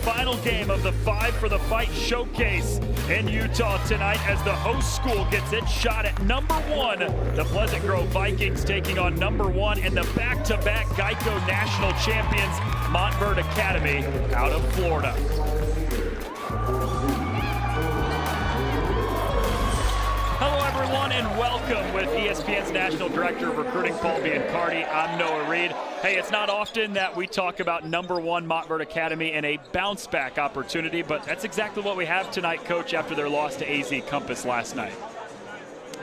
final game of the Five for the Fight showcase in Utah tonight as the host school gets its shot at #1. The Pleasant Grove Vikings taking on #1 and the back-to-back Geico National Champions Montverde Academy out of Florida. Hello everyone and welcome with ESPN's National Director of Recruiting, Paul Biancardi. I'm Noah Reed. Hey, it's not often that we talk about #1 Montverde Academy and a bounce back opportunity, but that's exactly what we have tonight, Coach, after their loss to AZ Compass last night.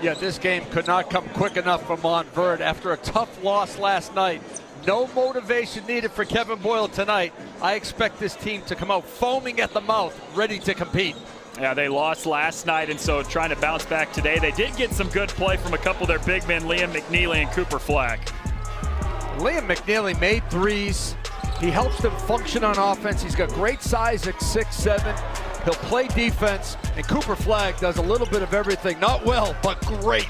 Yeah, this game could not come quick enough for Montverde after a tough loss last night. No motivation needed for Kevin Boyle tonight. I expect this team to come out foaming at the mouth, ready to compete. Yeah, they lost last night, and so trying to bounce back today. They did get some good play from a couple of their big men, Liam McNeely and Cooper Flagg. Liam McNeely made threes. He helps them function on offense. He's got great size at 6'7". He'll play defense, and Cooper Flagg does a little bit of everything. Not well, but great.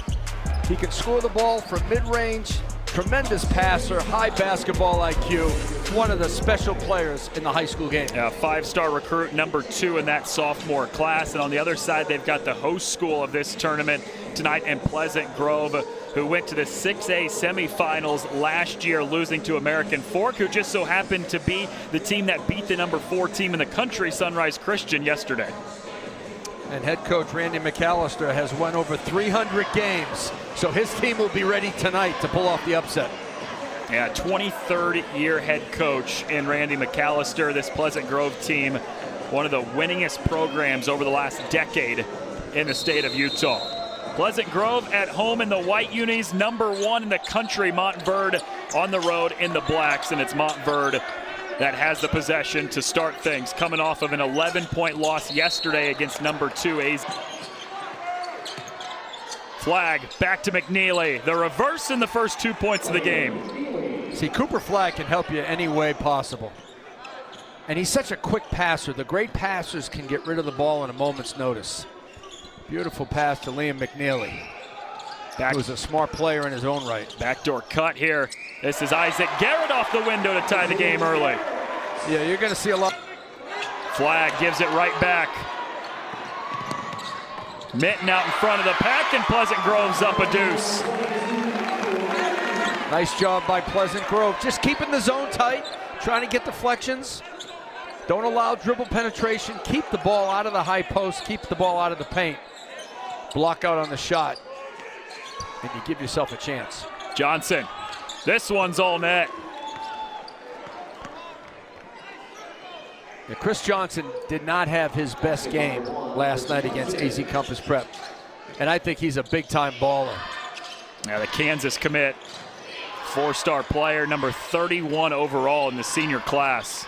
He can score the ball from mid-range. Tremendous passer, high basketball IQ, one of the special players in the high school game. Yeah, five-star recruit, #2 in that sophomore class. And on the other side, they've got the host school of this tournament tonight in Pleasant Grove, who went to the 6A semifinals last year, losing to American Fork, who just so happened to be the team that beat the #4 team in the country, Sunrise Christian, yesterday. And head coach Randy McAllister has won over 300 games, so his team will be ready tonight to pull off the upset. Yeah, 23rd year head coach in Randy McAllister. This Pleasant Grove team, one of the winningest programs over the last decade in the state of Utah. Pleasant Grove at home in the white unis, #1 in the country. Montverde on the road in the blacks, and it's Montverde that has the possession to start things, coming off of an 11-point loss yesterday against #2 AZ. Flagg back to McNeely. The reverse in the first 2 points of the game. See, Cooper Flagg can help you any way possible. And he's such a quick passer. The great passers can get rid of the ball in a moment's notice. Beautiful pass to Liam McNeely. He was a smart player in his own right. Backdoor cut here. This is Isaac Garrett off the window to tie the game early. Yeah, you're going to see a lot. Flagg gives it right back. Mitten out in front of the pack, and Pleasant Grove's up a deuce. Nice job by Pleasant Grove. Just keeping the zone tight, trying to get deflections. Don't allow dribble penetration. Keep the ball out of the high post. Keep the ball out of the paint. Block out on the shot, and you give yourself a chance. Johnson. This one's all net. Yeah, Chris Johnson did not have his best game last night against AZ Compass Prep, and I think he's a big-time baller. Yeah, the Kansas commit, four-star player, #31 overall in the senior class.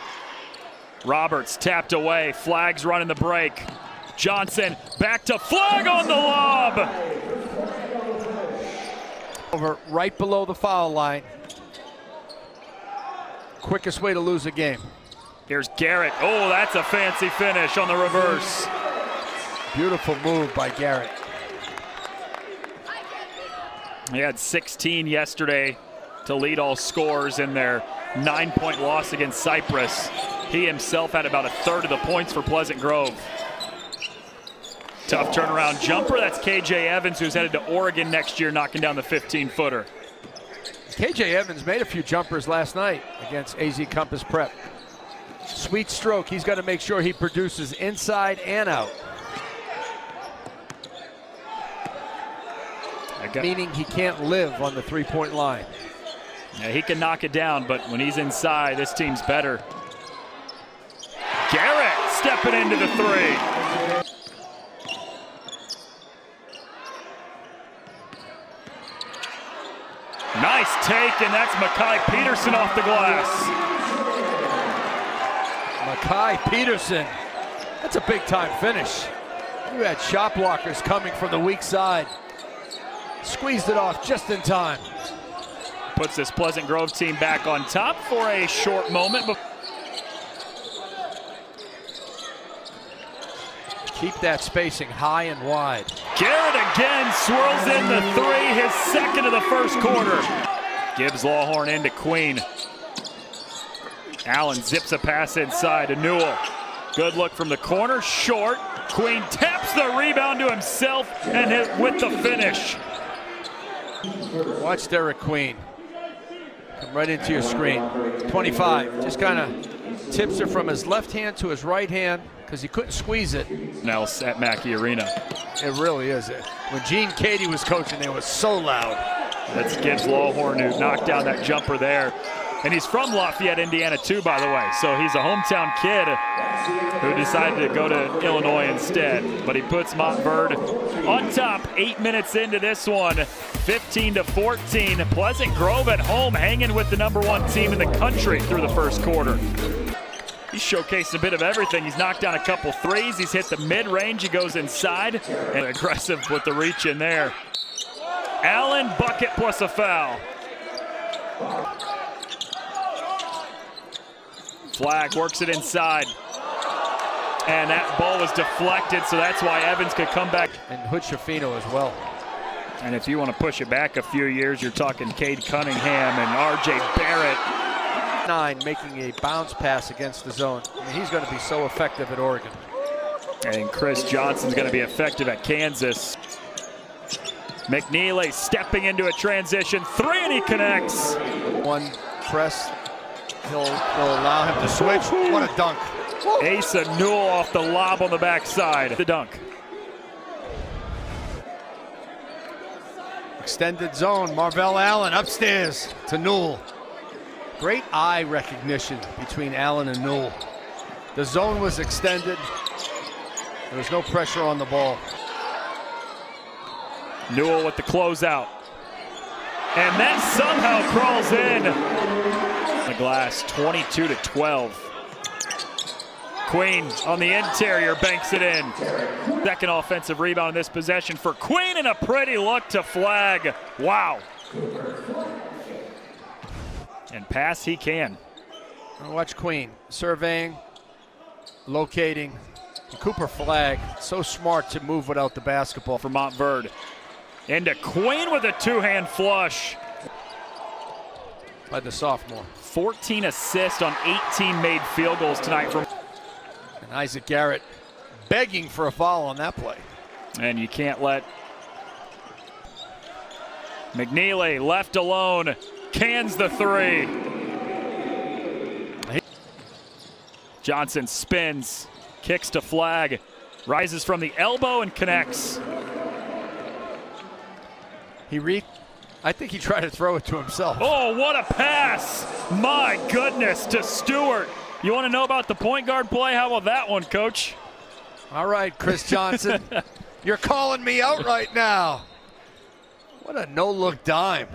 Roberts tapped away. Flagg's running the break. Johnson back to Flagg on the lob. Over right below the foul line. Quickest way to lose a game. Here's Garrett. Oh, that's a fancy finish on the reverse. Beautiful move by Garrett. He had 16 yesterday to lead all scorers in their 9-point loss against Cypress. He himself had about a third of the points for Pleasant Grove. Tough turnaround jumper. That's KJ Evans, who's headed to Oregon next year, knocking down the 15-footer. KJ Evans made a few jumpers last night against AZ Compass Prep. Sweet stroke. He's got to make sure he produces inside and out. Meaning he can't live on the three-point line. Yeah, he can knock it down, but when he's inside, this team's better. Garrett stepping into the three. Nice take, and that's Makai Peterson off the glass. Makai Peterson, that's a big-time finish. You had shot blockers coming from the weak side. Squeezed it off just in time. Puts this Pleasant Grove team back on top for a short moment. Keep that spacing high and wide. Garrett again swirls in the three, his second of the first quarter. Gibbs Lawhorn into Queen. Allen zips a pass inside to Newell. Good look from the corner, short. Queen taps the rebound to himself and hit with the finish. Watch Derek Queen. Come right into your screen. 25, just kind of tips it from his left hand to his right hand because he couldn't squeeze it. Now at Mackey Arena. It really is. When Gene Cady was coaching, it was so loud. That's Gibbs Lawhorn who knocked down that jumper there. And he's from Lafayette, Indiana too, by the way. So he's a hometown kid who decided to go to Illinois instead. But he puts Montverde on top 8 minutes into this one, 15-14. Pleasant Grove at home hanging with the #1 team in the country through the first quarter. He's showcased a bit of everything. He's knocked down a couple threes. He's hit the mid-range. He goes inside and aggressive with the reach in there. Allen, bucket plus a foul. Flag works it inside. And that ball was deflected, so that's why Evans could come back. And Hood-Schifino as well. And if you want to push it back a few years, you're talking Cade Cunningham and R.J. Barrett. 9 making a bounce pass against the zone. I mean, he's going to be so effective at Oregon. And Chris Johnson's going to be effective at Kansas. McNeely stepping into a transition. 3 and he connects. One press. He'll allow him to switch. What a dunk. Asa Newell off the lob on the backside. The dunk. Extended zone. Marvell Allen upstairs to Newell. Great eye recognition between Allen and Newell. The zone was extended. There was no pressure on the ball. Newell with the closeout. And that somehow crawls in. The glass, 22-12. Queen on the interior banks it in. Second offensive rebound in this possession for Queen, and a pretty look to flag. Wow. And pass he can. Watch Queen surveying, locating. And Cooper Flag, so smart to move without the basketball. For Montverde. Into Queen with a two-hand flush. By the sophomore. 14 assists on 18 made field goals tonight from. And Isaac Garrett begging for a foul on that play. And you can't let McNeely left alone, cans the 3. Johnson spins, kicks to Flag, rises from the elbow and connects. I think he tried to throw it to himself. Oh, what a pass! My goodness, to Stewart. You want to know about the point guard play? How about that one, Coach? All right, Chris Johnson. You're calling me out right now. What a no-look dime.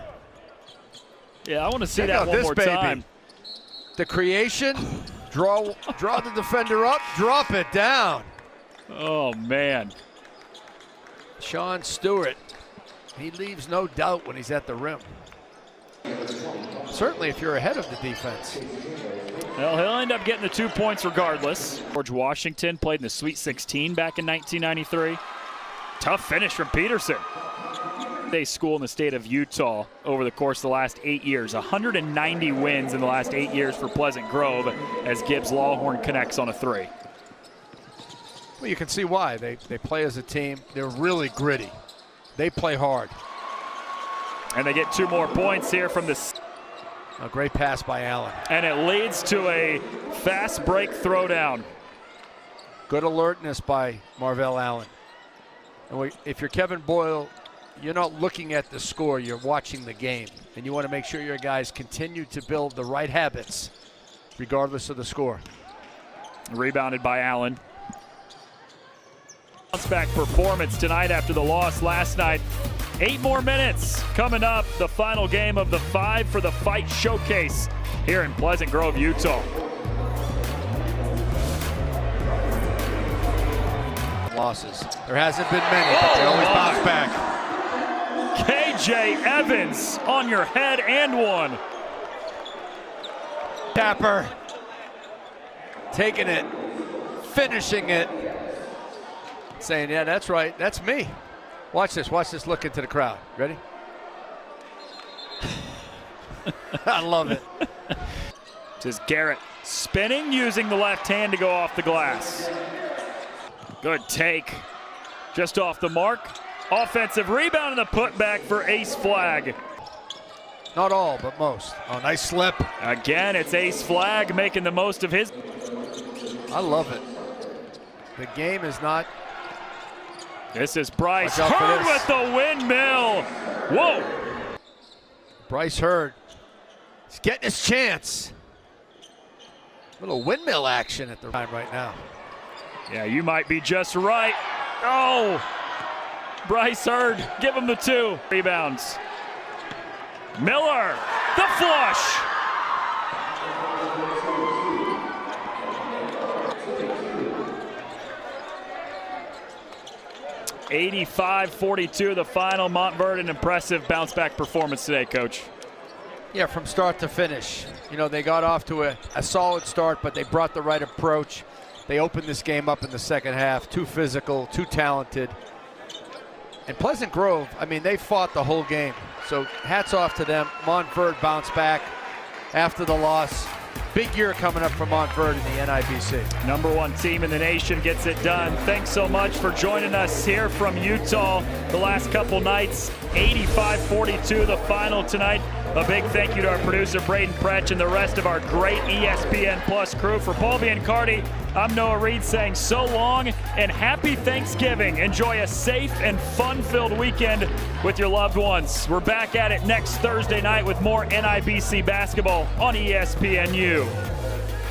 Yeah, I want to see that one more time. The creation, draw the defender up, drop it down. Oh, man. Sean Stewart. He leaves no doubt when he's at the rim. Certainly if you're ahead of the defense. Well, he'll end up getting the 2 points regardless. George Washington played in the Sweet 16 back in 1993. Tough finish from Peterson. They school in the state of Utah over the course of the last 8 years. 190 wins in the last 8 years for Pleasant Grove as Gibbs Lawhorn connects on a 3. Well, you can see why. They play as a team. They're really gritty. They play hard. And they get 2 more points here from this. A great pass by Allen. And it leads to a fast break throwdown. Good alertness by Marvell Allen. And if you're Kevin Boyle, you're not looking at the score, you're watching the game. And you want to make sure your guys continue to build the right habits regardless of the score. Rebounded by Allen. Bounce back performance tonight after the loss last night. 8 more minutes coming up. The final game of the 5 for the Fight Showcase here in Pleasant Grove, Utah. Losses. There hasn't been many, but they always bounce back. KJ Evans on your head and one. Tapper. Taking it. Finishing it. Saying, yeah, that's right. That's me. Watch this. Watch this. Look into the crowd. Ready? I love it. This is Garrett Spinning, using the left hand to go off the glass. Good take. Just off the mark. Offensive rebound and the putback for ace flag. Not all, but most. Oh, nice slip. Again, it's ace flag making the most of his. I love it. The game is not. This is Bryce Hurd with the windmill. Whoa. Bryce Hurd. He's getting his chance. Little windmill action at the time right now. Yeah, you might be just right. Oh, Bryce Hurd, give him the 2. Rebounds. Miller, the flush. $85-42 the final. Montverde, an impressive bounce back performance today, Coach. Yeah, from start to finish. You know, they got off to a solid start, but they brought the right approach. They opened this game up in the second half. Too physical, too talented. And Pleasant Grove, I mean, they fought the whole game. So hats off to them. Montverde bounced back after the loss. Big year coming up for Montverde in the NIBC. #1 team in the nation gets it done. Thanks so much for joining us here from Utah the last couple nights. 85-42 the final tonight. A big thank you to our producer Braden Pretch and the rest of our great ESPN Plus crew. For Paul Biancardi, I'm Noah Reed saying so long and happy Thanksgiving. Enjoy a safe and fun-filled weekend with your loved ones. We're back at it next Thursday night with more NIBC basketball on ESPNU.